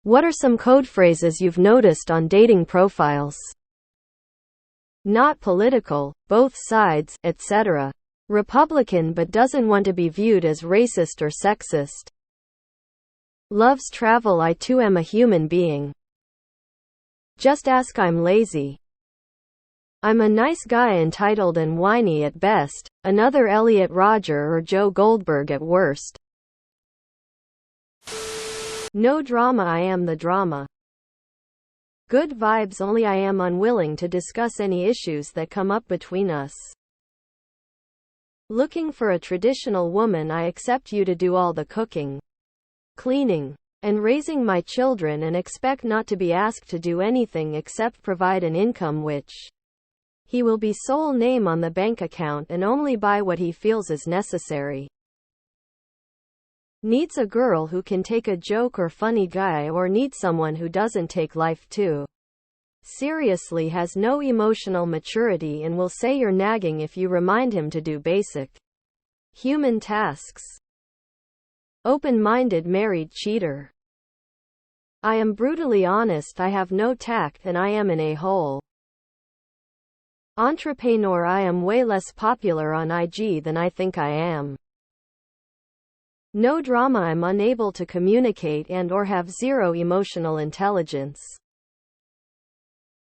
What are some code phrases you've noticed on dating profiles? Not political, both sides, etc. Republican but doesn't want to be viewed as racist or sexist. Loves travel. I too am a human being. Just ask. I'm lazy. I'm a nice guy, entitled and whiny at best, another Elliot Rodger or Joe Goldberg at worst. No drama. I am the drama. Good vibes only. I am unwilling to discuss any issues that come up between us. Looking for a traditional woman. I accept you to do all the cooking, cleaning, and raising my children, and expect not to be asked to do anything except provide an income which he will be sole name on the bank account and only buy what he feels is necessary. Needs a girl who can take a joke or funny guy, or needs someone who doesn't take life too seriously, has no emotional maturity, and will say you're nagging if you remind him to do basic human tasks. Open-minded married cheater. I am brutally honest. I have no tact and I am an a-hole. Entrepreneur. I am way less popular on IG than I think I am. No drama. I'm unable to communicate and or have zero emotional intelligence.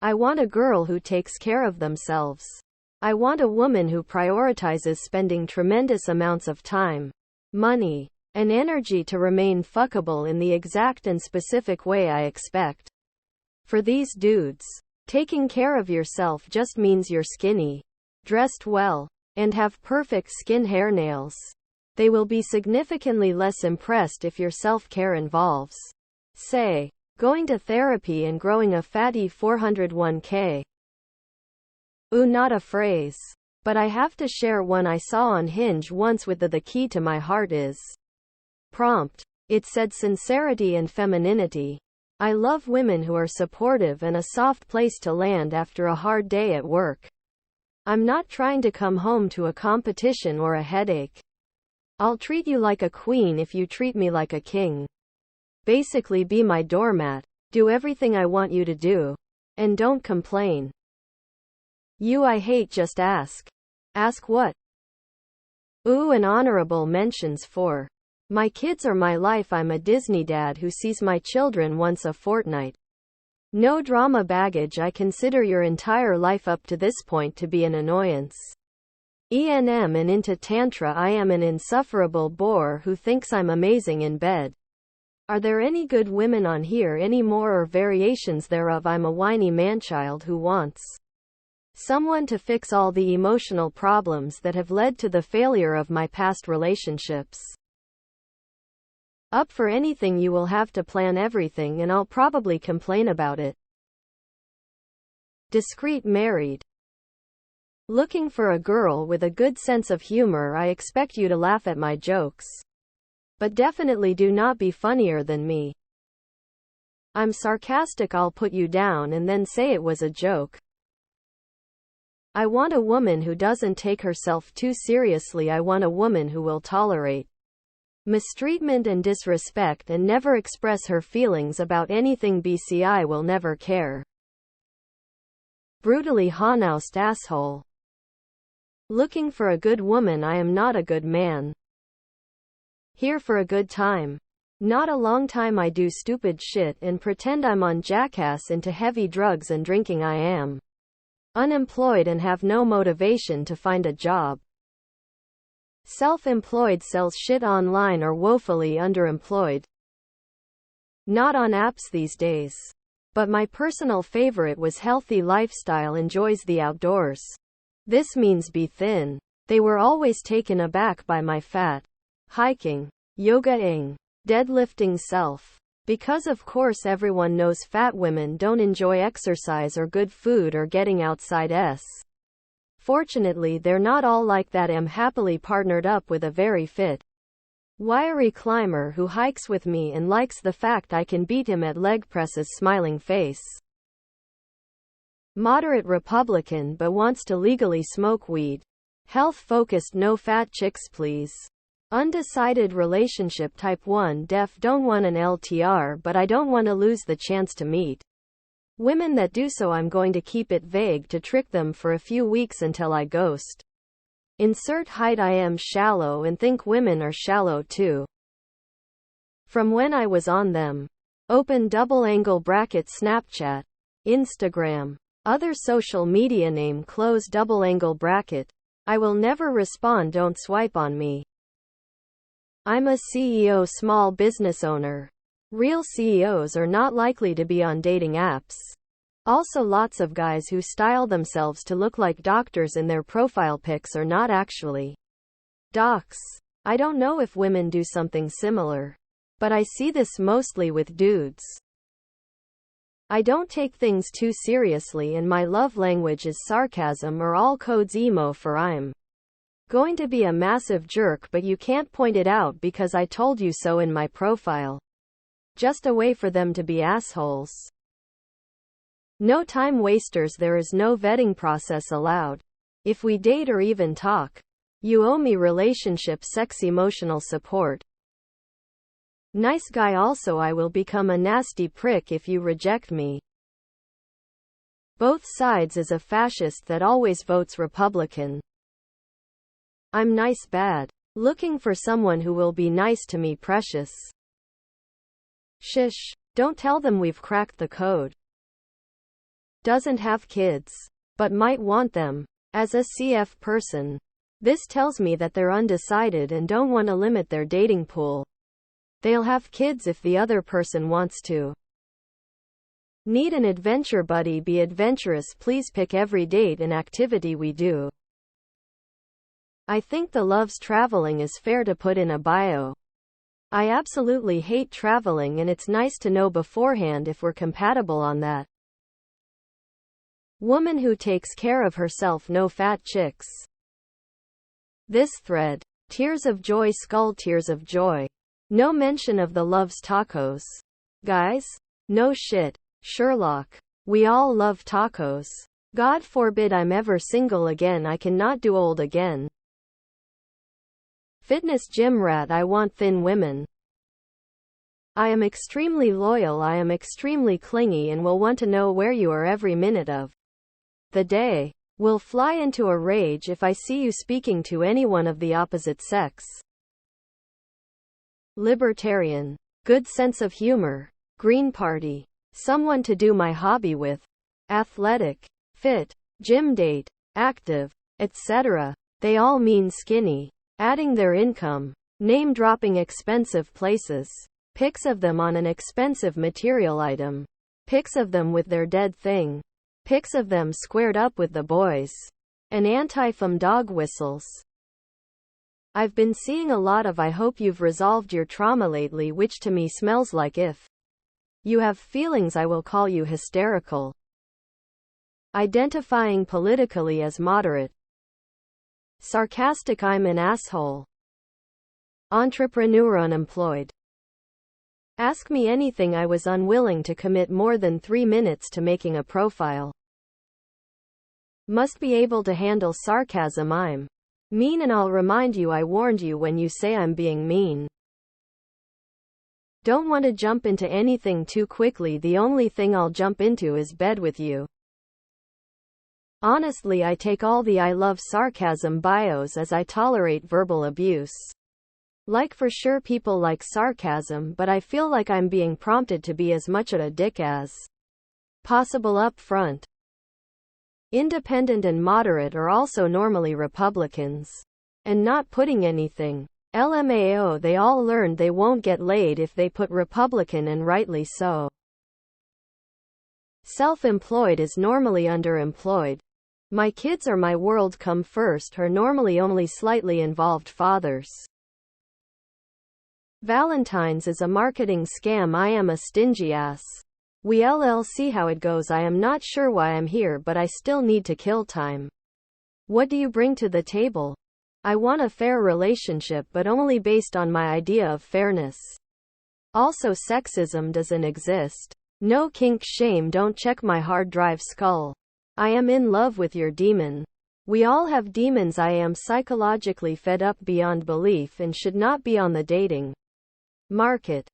I want a girl who takes care of themselves. I want a woman who prioritizes spending tremendous amounts of time, money, and energy to remain fuckable in the exact and specific way I expect. For these dudes, taking care of yourself just means you're skinny, dressed well, and have perfect skin, hair, nails. They will be significantly less impressed if your self-care involves, say, going to therapy and growing a fatty 401k. Ooh, not a phrase. But I have to share one I saw on Hinge once with the key to my heart is prompt. It said sincerity and femininity. I love women who are supportive and a soft place to land after a hard day at work. I'm not trying to come home to a competition or a headache. I'll treat you like a queen if you treat me like a king. Basically be my doormat. Do everything I want you to do. And don't complain. I hate. Just ask. Ask what? Ooh, and honorable mentions for my kids or my life. I'm a Disney dad who sees my children once a fortnight. No drama baggage. I consider your entire life up to this point to be an annoyance. And into tantra. I am an insufferable bore who thinks I'm amazing in bed. Are there any good women on here anymore, or variations thereof? I'm a whiny manchild who wants someone to fix all the emotional problems that have led to the failure of my past relationships. Up for anything. You will have to plan everything and I'll probably complain about it. Discreet married. Looking for a girl with a good sense of humor. I expect you to laugh at my jokes, but definitely do not be funnier than me. I'm sarcastic. I'll put you down and then say it was a joke. I want a woman who doesn't take herself too seriously. I want a woman who will tolerate mistreatment and disrespect and never express her feelings about anything. I will never care. Brutally honest asshole. Looking for a good woman. I am not a good man. Here for a good time, not a long time. I do stupid shit and pretend I'm on jackass into heavy drugs and drinking. I am unemployed and have no motivation to find a job. Self-employed. Sells shit online or woefully underemployed. Not on apps these days. But my personal favorite was healthy lifestyle. Enjoys the outdoors. This means be thin. They were always taken aback by my fat. Hiking, yoga-ing, deadlifting self. Because of course everyone knows fat women don't enjoy exercise or good food or getting outside. Fortunately they're not all like that. Am happily partnered up with a very fit, wiry climber who hikes with me and likes the fact I can beat him at leg presses. Smiling face. Moderate Republican but wants to legally smoke weed. Health focused. No fat chicks please. Undecided relationship type 1 def don't want an LTR but I don't want to lose the chance to meet. Women that do so I'm going to keep it vague to trick them for a few weeks until I ghost. Insert height I am shallow and think women are shallow too. From when I was on them. Open double angle bracket Snapchat. Instagram. Other social media name close double angle bracket. I will never respond don't swipe on me. I'm a CEO small business owner. Real CEOs are not likely to be on dating apps. Also lots of guys who style themselves to look like doctors in their profile pics are not actually docs. I don't know if women do something similar. But I see this mostly with dudes. I don't take things too seriously and my love language is sarcasm or all codes emo for I'm going to be a massive jerk but you can't point it out because I told you so in my profile. Just a way for them to be assholes. No time wasters there is no vetting process allowed. If we date or even talk, you owe me relationship sex emotional support. Nice guy also I will become a nasty prick if you reject me. Both sides is a fascist that always votes Republican. I'm nice bad. Looking for someone who will be nice to me precious. Shish. Don't tell them we've cracked the code. Doesn't have kids. But might want them. As a CF person. This tells me that they're undecided and don't want to limit their dating pool. They'll have kids if the other person wants to. Need an adventure buddy be adventurous please pick every date and activity we do. I think the loves traveling is fair to put in a bio. I absolutely hate traveling and it's nice to know beforehand if we're compatible on that. Woman who takes care of herself no fat chicks. This thread. Tears of joy skull tears of joy. No mention of the loves tacos. Guys? No shit. Sherlock. We all love tacos. God forbid I'm ever single again I cannot do old again. Fitness gym rat I want thin women. I am extremely loyal I am extremely clingy and will want to know where you are every minute of the day. Will fly into a rage if I see you speaking to anyone of the opposite sex. Libertarian. Good sense of humor. Green Party. Someone to do my hobby with. Athletic. Fit. Gym date. Active. Etc. They all mean skinny. Adding their income. Name dropping expensive places. Pics of them on an expensive material item. Pics of them with their dead thing. Pics of them squared up with the boys. An anti-fem dog whistles. I've been seeing a lot of I hope you've resolved your trauma lately which to me smells like if you have feelings I will call you hysterical. Identifying politically as moderate. Sarcastic I'm an asshole. Entrepreneur unemployed. Ask me anything I was unwilling to commit more than 3 minutes to making a profile. Must be able to handle sarcasm I'm mean and I'll remind you I warned you when you say I'm being mean. Don't want to jump into anything too quickly the only thing I'll jump into is bed with you. Honestly I take all the I love sarcasm bios as I tolerate verbal abuse. Like for sure people like sarcasm but I feel like I'm being prompted to be as much of a dick as possible up front. Independent and moderate are also normally Republicans. And not putting anything. LMAO they all learned they won't get laid if they put Republican and rightly so. Self-employed is normally underemployed. My kids are my world come first are normally only slightly involved fathers. Valentine's is a marketing scam I am a stingy ass. We LLC how it goes I am not sure why I'm here but I still need to kill time. What do you bring to the table? I want a fair relationship but only based on my idea of fairness. Also sexism doesn't exist. No kink shame don't check my hard drive skull. I am in love with your demon. We all have demons. I am psychologically fed up beyond belief and should not be on the dating market.